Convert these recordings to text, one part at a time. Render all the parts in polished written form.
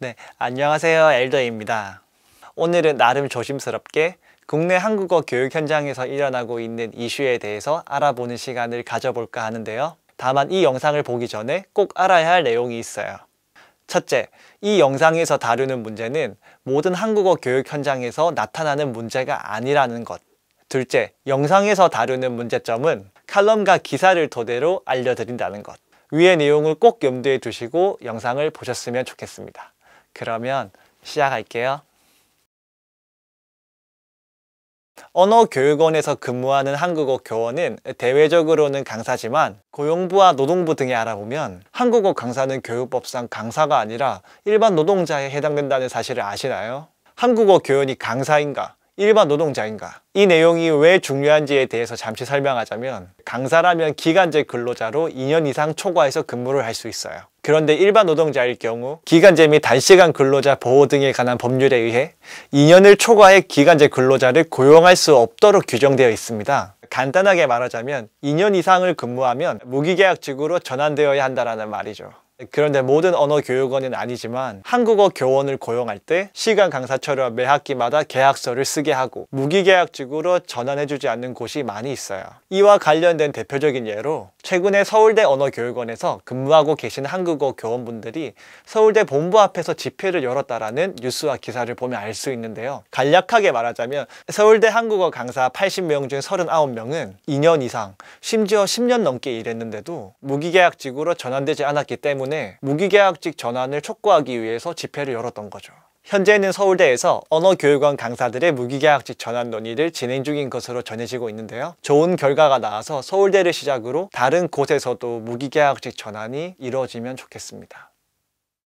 네, 안녕하세요. 엘더입니다. 오늘은 나름 조심스럽게 국내 한국어 교육 현장에서 일어나고 있는 이슈에 대해서 알아보는 시간을 가져볼까 하는데요. 다만 이 영상을 보기 전에 꼭 알아야 할 내용이 있어요. 첫째, 이 영상에서 다루는 문제는 모든 한국어 교육 현장에서 나타나는 문제가 아니라는 것. 둘째, 영상에서 다루는 문제점은 칼럼과 기사를 토대로 알려드린다는 것. 위의 내용을 꼭 염두에 두시고 영상을 보셨으면 좋겠습니다. 그러면 시작할게요. 언어교육원에서 근무하는 한국어 교원은 대외적으로는 강사지만 고용부와 노동부 등에 알아보면 한국어 강사는 교육법상 강사가 아니라 일반 노동자에 해당된다는 사실을 아시나요? 한국어 교원이 강사인가? 일반 노동자인가? 이 내용이 왜 중요한지에 대해서 잠시 설명하자면 강사라면 기간제 근로자로 2년 이상 초과해서 근무를 할 수 있어요. 그런데 일반 노동자일 경우 기간제 및 단시간 근로자 보호 등에 관한 법률에 의해 2년을 초과해 기간제 근로자를 고용할 수 없도록 규정되어 있습니다. 간단하게 말하자면 2년 이상을 근무하면 무기계약직으로 전환되어야 한다는 말이죠. 그런데 모든 언어교육원은 아니지만 한국어 교원을 고용할 때 시간 강사처럼 매 학기마다 계약서를 쓰게 하고 무기계약직으로 전환해주지 않는 곳이 많이 있어요. 이와 관련된 대표적인 예로 최근에 서울대 언어교육원에서 근무하고 계신 한국어 교원분들이 서울대 본부 앞에서 집회를 열었다라는 뉴스와 기사를 보면 알 수 있는데요. 간략하게 말하자면 서울대 한국어 강사 80명 중 39명은 2년 이상, 심지어 10년 넘게 일했는데도 무기계약직으로 전환되지 않았기 때문에 무기계약직 전환을 촉구하기 위해서 집회를 열었던 거죠. 현재는 서울대에서 언어교육원 강사들의 무기계약직 전환 논의를 진행 중인 것으로 전해지고 있는데요. 좋은 결과가 나와서 서울대를 시작으로 다른 곳에서도 무기계약직 전환이 이루어지면 좋겠습니다.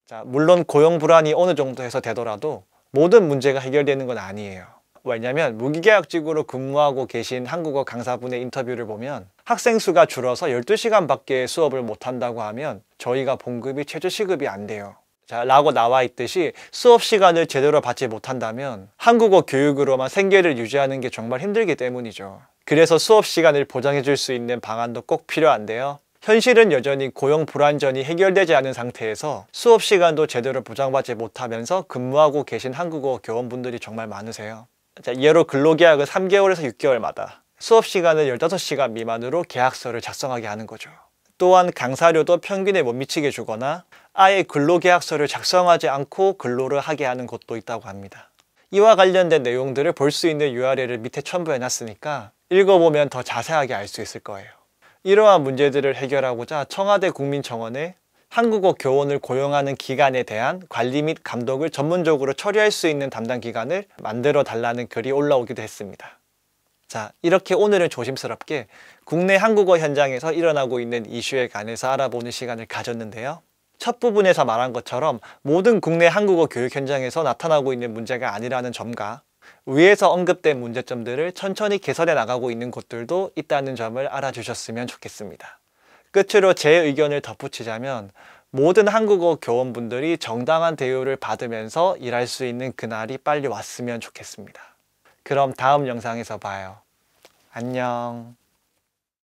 자, 물론 고용 불안이 어느 정도 해서 되더라도 모든 문제가 해결되는 건 아니에요. 왜냐면 무기계약직으로 근무하고 계신 한국어 강사분의 인터뷰를 보면 학생 수가 줄어서 12시간밖에 수업을 못한다고 하면 저희가 봉급이 최저시급이 안 돼요. 자, 라고 나와 있듯이 수업 시간을 제대로 받지 못한다면 한국어 교육으로만 생계를 유지하는 게 정말 힘들기 때문이죠. 그래서 수업 시간을 보장해 줄 수 있는 방안도 꼭 필요한데요. 현실은 여전히 고용 불안전이 해결되지 않은 상태에서 수업 시간도 제대로 보장받지 못하면서 근무하고 계신 한국어 교원분들이 정말 많으세요. 자, 예로 근로계약을 3개월에서 6개월마다 수업 시간을 15시간 미만으로 계약서를 작성하게 하는 거죠. 또한 강사료도 평균에 못 미치게 주거나 아예 근로계약서를 작성하지 않고 근로를 하게 하는 곳도 있다고 합니다. 이와 관련된 내용들을 볼 수 있는 URL을 밑에 첨부해 놨으니까 읽어보면 더 자세하게 알 수 있을 거예요. 이러한 문제들을 해결하고자 청와대 국민청원에 한국어 교원을 고용하는 기간에 대한 관리 및 감독을 전문적으로 처리할 수 있는 담당 기관을 만들어 달라는 글이 올라오기도 했습니다. 자, 이렇게 오늘은 조심스럽게 국내 한국어 현장에서 일어나고 있는 이슈에 관해서 알아보는 시간을 가졌는데요. 첫 부분에서 말한 것처럼 모든 국내 한국어 교육 현장에서 나타나고 있는 문제가 아니라는 점과 위에서 언급된 문제점들을 천천히 개선해 나가고 있는 곳들도 있다는 점을 알아주셨으면 좋겠습니다. 끝으로 제 의견을 덧붙이자면 모든 한국어 교원분들이 정당한 대우를 받으면서 일할 수 있는 그날이 빨리 왔으면 좋겠습니다. 그럼 다음 영상에서 봐요. 안녕.